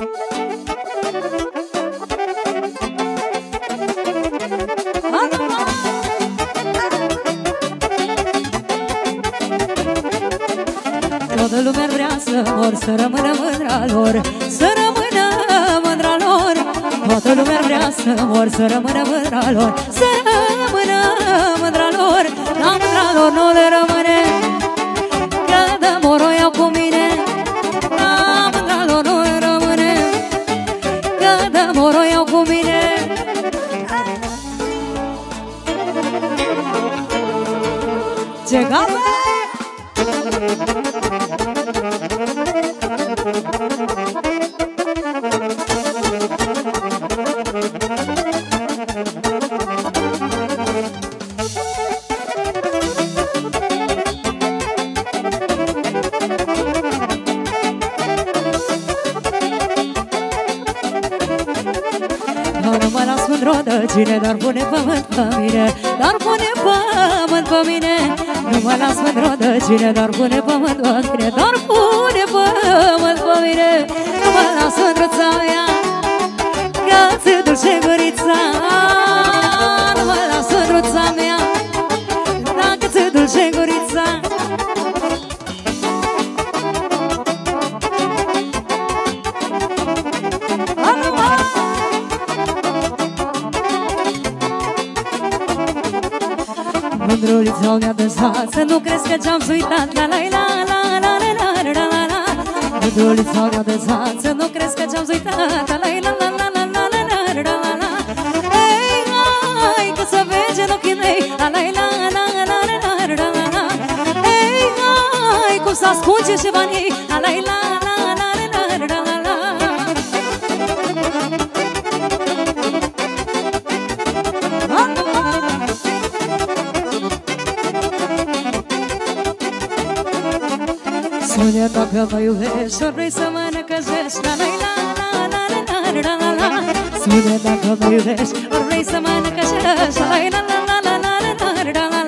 Toată lumea vrea să mor, să rămână mândra lor, să rămână mândra lor. Toată lumea vrea să mor, să rămână mândra lor, să rămână mândra lor. La mândra lor nu le rămâne, că de mor o iau cu mine. La mândra lor nu le rămâne, că de mor o iau cu mine. Ce gafă! Cine dar pune pământ pe mine, dar pune pământ pe mine. Nu mă las mândro de cine dar pune pământ pe mine, dar pune pământ pe mine. Nu mă las mândruța mea, că-ți dulce gurița. Nu mă las mândruța mea, dacă-ți dulce gurița. Mândrulița mea de zață, nu crezi că ce-am uitat? La la la la la la la la la la. Mândrulița mea de zață, nu crezi că ce-am uitat? La la la la la la la la la la la. Ei, hai, că să vege în ochii mei. La la la la la la la la la. Ei, hai, cum s-ascunge și banii. La la la la la la la la la. Spune dacă mă iubești, ori vrei să mă năcăjești. La la la la la la la la la. Spune dacă mă iubești, ori vrei să mă năcăjești. La la la la la la la la la la.